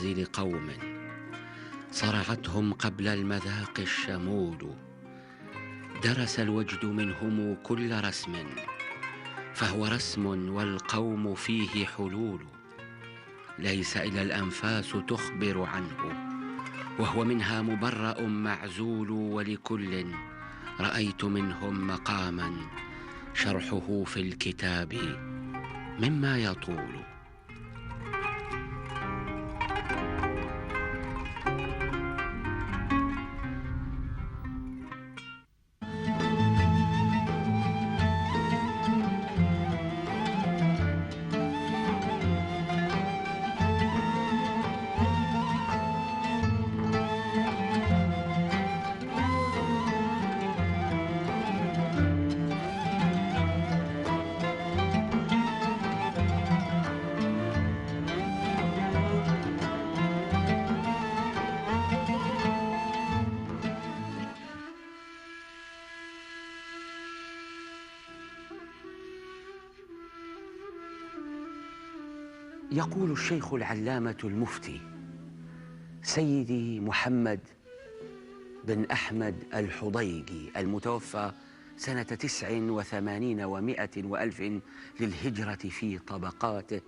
منازل قوم صرعتهم قبل المذاق الشمول. درس الوجد منهم كل رسم، فهو رسم والقوم فيه حلول. ليس إلا الأنفاس تخبر عنه، وهو منها مبرأ معزول. ولكل رأيت منهم مقاما، شرحه في الكتاب مما يطول. يقول الشيخ العلامة المفتي سيدي محمد بن أحمد الحضيقي المتوفى سنة 89 و100 وألف للهجرة في طبقاته: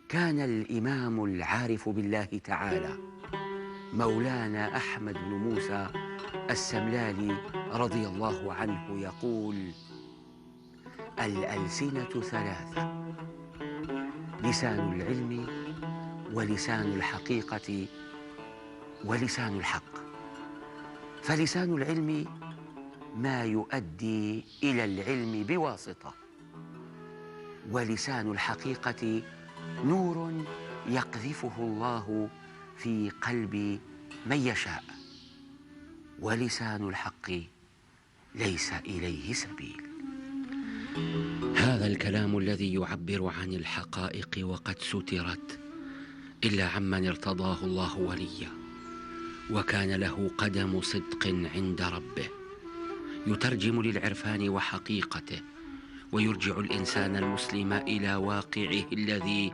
كان الإمام العارف بالله تعالى مولانا أحمد بن موسى السملالي رضي الله عنه يقول: الألسنة ثلاثة: لسان العلم، ولسان الحقيقة، ولسان الحق. فلسان العلم ما يؤدي إلى العلم بواسطة، ولسان الحقيقة نور يقذفه الله في قلب من يشاء، ولسان الحق ليس إليه سبيل. هذا الكلام الذي يعبر عن الحقائق وقد سترت إلا عمن ارتضاه الله وليا، وكان له قدم صدق عند ربه، يترجم للعرفان وحقيقته، ويرجع الإنسان المسلم إلى واقعه الذي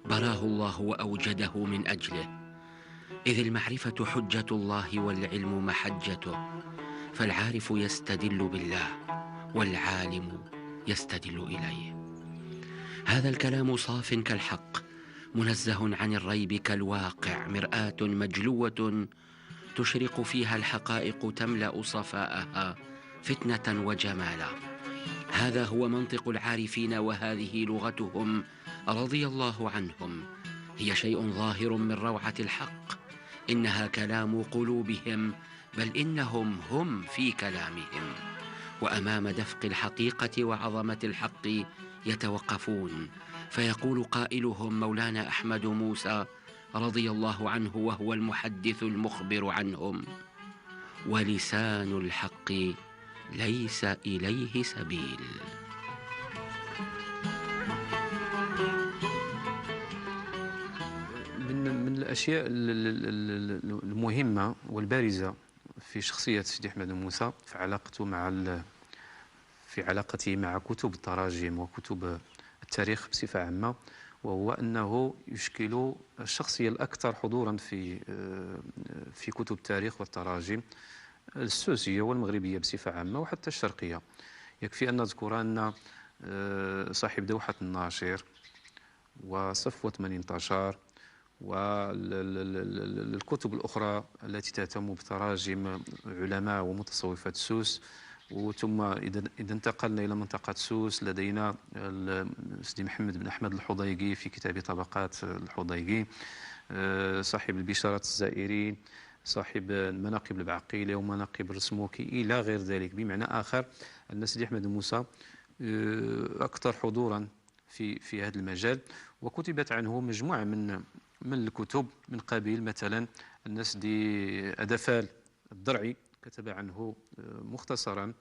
براه الله وأوجده من أجله. إذ المعرفة حجة الله والعلم محجته، فالعارف يستدل بالله والعالم يستدل إليه. هذا الكلام صاف كالحق، منزه عن الريب كالواقع، مرآة مجلوة تشرق فيها الحقائق، تملأ صفاءها فتنة وجمالا. هذا هو منطق العارفين، وهذه لغتهم رضي الله عنهم. هي شيء ظاهر من روعة الحق، إنها كلام قلوبهم، بل إنهم هم في كلامهم، وأمام دفق الحقيقة وعظمة الحق يتوقفون. فيقول قائلهم مولانا أحمد موسى رضي الله عنه، وهو المحدث المخبر عنهم: ولسان الحق ليس إليه سبيل. من الأشياء المهمة والبارزة في شخصية سيدي أحمد موسى في علاقته في علاقته مع كتب التراجم وكتب التاريخ بصفة عامة، وهو أنه يشكل الشخصية الأكثر حضورا في كتب التاريخ والتراجم السوسية والمغربية بصفة عامة، وحتى الشرقية. يكفي أن نذكر أن صاحب دوحة الناشر وصفوة من انتشر والكتب الأخرى التي تهتم بتراجم علماء ومتصوفة سوس. وثم إذا انتقلنا إلى منطقة سوس لدينا سيدي محمد بن أحمد الحضيقي في كتاب طبقات الحضيقي، صاحب البشارات الزائرين، صاحب مناقب البعقيلة ومناقب الرسموكي إلى غير ذلك. بمعنى آخر أن سيدي أحمد موسى أكثر حضورا في هذا المجال، وكتبت عنه مجموعة من الكتب من قبيل مثلا الناس دي أدفال الضرعي كتب عنه مختصرا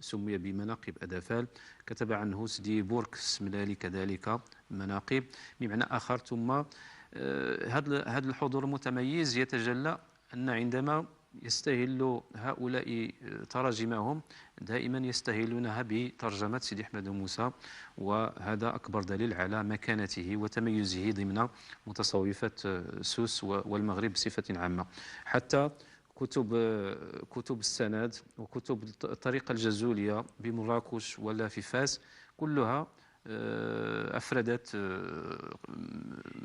سمي بمناقب أدفال، كتب عنه سيدي بورك السملالي كذلك مناقب. بمعنى آخر ثم هذا الحضور المتميز يتجلى أن عندما يستهل هؤلاء تراجمهم دائما يستهلونها بترجمة سيدي أحمد موسى، وهذا أكبر دليل على مكانته وتميزه ضمن متصوفة سوس والمغرب بصفة عامة. حتى كتب السند وكتب الطريقة الجزولية بمراكش ولا في فاس كلها أفردت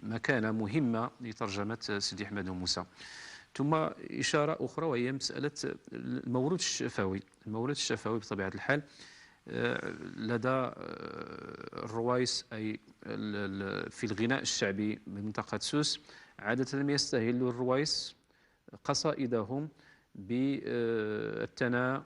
مكانة مهمة لترجمة سيدي أحمد موسى. ثم إشارة أخرى وهي مسألة المولود الشفوي. المولود الشفوي بطبيعة الحال لدى الروايس، أي في الغناء الشعبي بمنطقة سوس، عادة يستهل الروايس قصائدهم بالثناء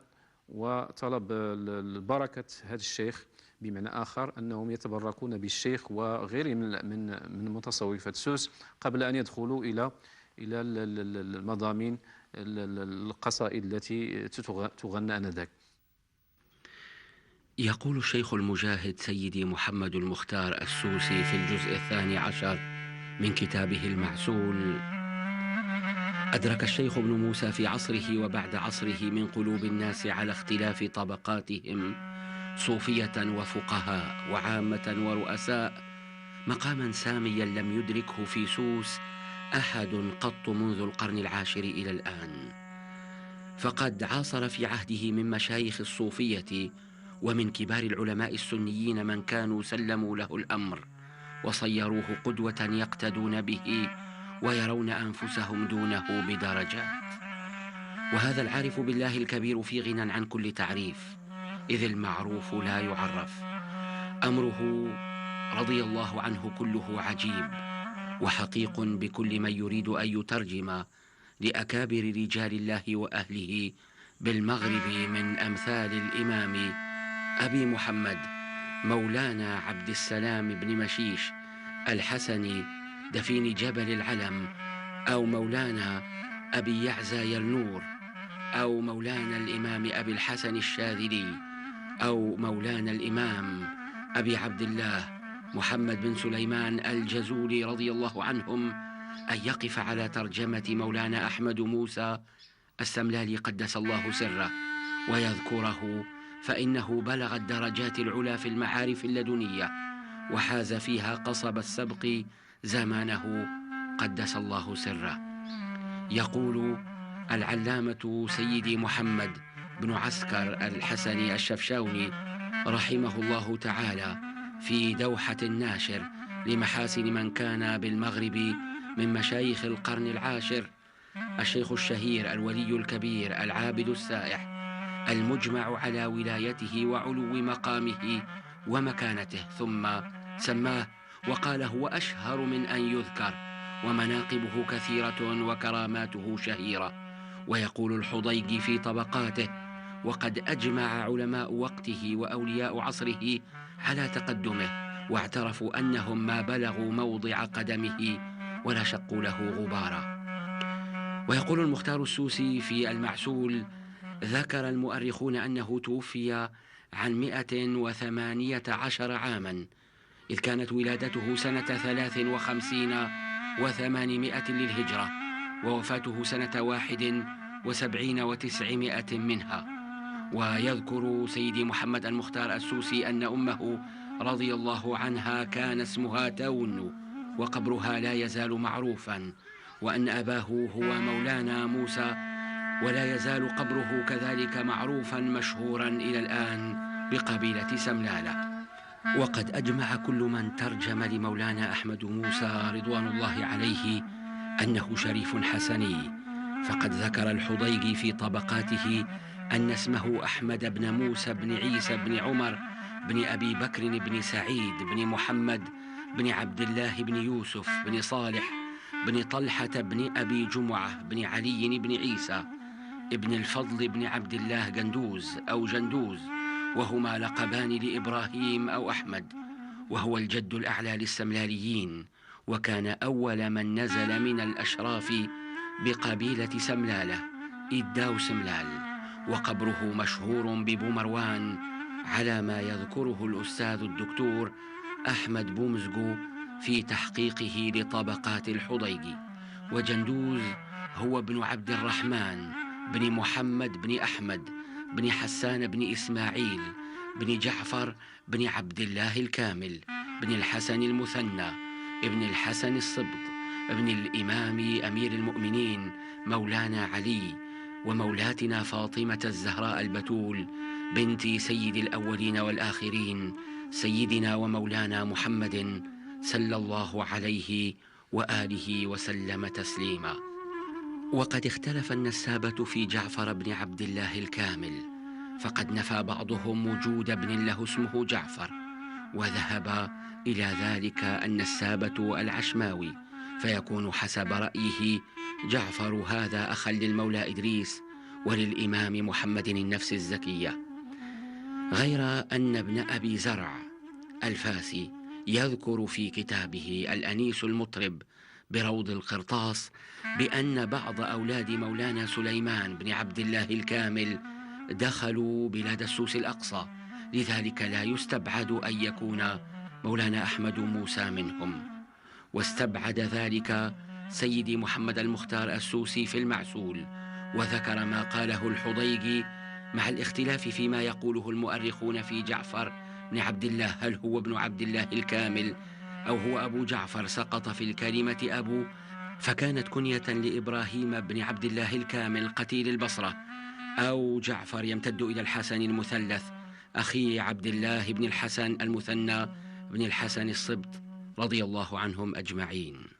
وطلب البركة هذا الشيخ، بمعنى آخر أنهم يتبركون بالشيخ وغيره من متصوفة سوس قبل أن يدخلوا إلى المضامين القصائد التي تغنى آنذاك. يقول الشيخ المجاهد سيدي محمد المختار السوسي في الجزء 12 من كتابه المعسول: أدرك الشيخ ابن موسى في عصره وبعد عصره من قلوب الناس على اختلاف طبقاتهم صوفية وفقهاء وعامة ورؤساء مقاما ساميا لم يدركه في سوس أحد قط منذ القرن العاشر إلى الآن. فقد عاصر في عهده من مشايخ الصوفية ومن كبار العلماء السنيين من كانوا سلموا له الأمر وصيروه قدوة يقتدون به ويرون أنفسهم دونه بدرجات. وهذا العارف بالله الكبير في غنى عن كل تعريف، إذ المعروف لا يعرف. أمره رضي الله عنه كله عجيب وحقيق بكل من يريد أن يترجم لأكابر رجال الله وأهله بالمغرب من أمثال الإمام أبي محمد مولانا عبد السلام بن مشيش الحسني دفين جبل العلم، أو مولانا أبي يعزى يلنور، أو مولانا الإمام أبي الحسن الشاذلي، أو مولانا الإمام أبي عبد الله محمد بن سليمان الجزولي رضي الله عنهم، أن يقف على ترجمة مولانا أحمد موسى السملالي قدس الله سره ويذكره، فإنه بلغ الدرجات العلى في المعارف اللدنية وحاز فيها قصب السبق زمانه قدس الله سره. يقول العلامة سيدي محمد بن عسكر الحسني الشفشاوني رحمه الله تعالى في دوحة الناشر لمحاسن من كان بالمغرب من مشايخ القرن العاشر: الشيخ الشهير الولي الكبير العابد السائح المجمع على ولايته وعلو مقامه ومكانته، ثم سماه وقال هو أشهر من أن يذكر، ومناقبه كثيرة وكراماته شهيرة. ويقول الحضيجي في طبقاته: وقد أجمع علماء وقته وأولياء عصره على تقدمه، واعترفوا أنهم ما بلغوا موضع قدمه ولا شقوا له غبارا. ويقول المختار السوسي في المعسول: ذكر المؤرخون أنه توفي عن 118 عاما، إذ كانت ولادته سنة 53 و800 للهجرة، ووفاته سنة 71 و900 منها. ويذكر سيدي محمد المختار السوسي أن أمه رضي الله عنها كان اسمها تون وقبرها لا يزال معروفا، وأن أباه هو مولانا موسى ولا يزال قبره كذلك معروفا مشهورا إلى الآن بقبيلة سملالة. وقد أجمع كل من ترجم لمولانا أحمد موسى رضوان الله عليه أنه شريف حسني، فقد ذكر الحضيجي في طبقاته أن اسمه أحمد بن موسى بن عيسى بن عمر بن أبي بكر بن سعيد بن محمد بن عبد الله بن يوسف بن صالح بن طلحة بن أبي جمعة بن علي بن عيسى ابن الفضل بن عبد الله جندوز أو جندوز، وهما لقبان لإبراهيم أو أحمد، وهو الجد الأعلى للسملاليين، وكان أول من نزل من الأشراف بقبيلة سملالة إداو سملال، وقبره مشهور ببومروان على ما يذكره الأستاذ الدكتور أحمد بومزجو في تحقيقه لطبقات الحضيجي. وجندوز هو ابن عبد الرحمن بن محمد بن أحمد بن حسان بن إسماعيل بن جعفر بن عبد الله الكامل بن الحسن المثنى ابن الحسن الصبط ابن الإمام أمير المؤمنين مولانا علي ومولاتنا فاطمة الزهراء البتول بنت سيد الأولين والآخرين سيدنا ومولانا محمد صلى الله عليه وآله وسلم تسليما. وقد اختلف النسابة في جعفر بن عبد الله الكامل، فقد نفى بعضهم وجود ابن له اسمه جعفر، وذهب إلى ذلك النسابة العشماوي، فيكون حسب رأيه جعفر هذا أخا للمولى إدريس وللإمام محمد النفس الزكية، غير أن ابن أبي زرع الفاسي يذكر في كتابه الأنيس المطرب بروض القرطاس بأن بعض أولاد مولانا سليمان بن عبد الله الكامل دخلوا بلاد السوس الأقصى، لذلك لا يستبعد أن يكون مولانا أحمد موسى منهم. واستبعد ذلك سيدي محمد المختار السوسي في المعسول، وذكر ما قاله الحضيجي مع الاختلاف فيما يقوله المؤرخون في جعفر بن عبد الله، هل هو ابن عبد الله الكامل أو هو أبو جعفر سقط في الكلمة أبو، فكانت كنية لإبراهيم بن عبد الله الكامل قتيل البصرة، أو جعفر يمتد إلى الحسن المثلث أخي عبد الله بن الحسن المثنى بن الحسن الصبط رضي الله عنهم أجمعين.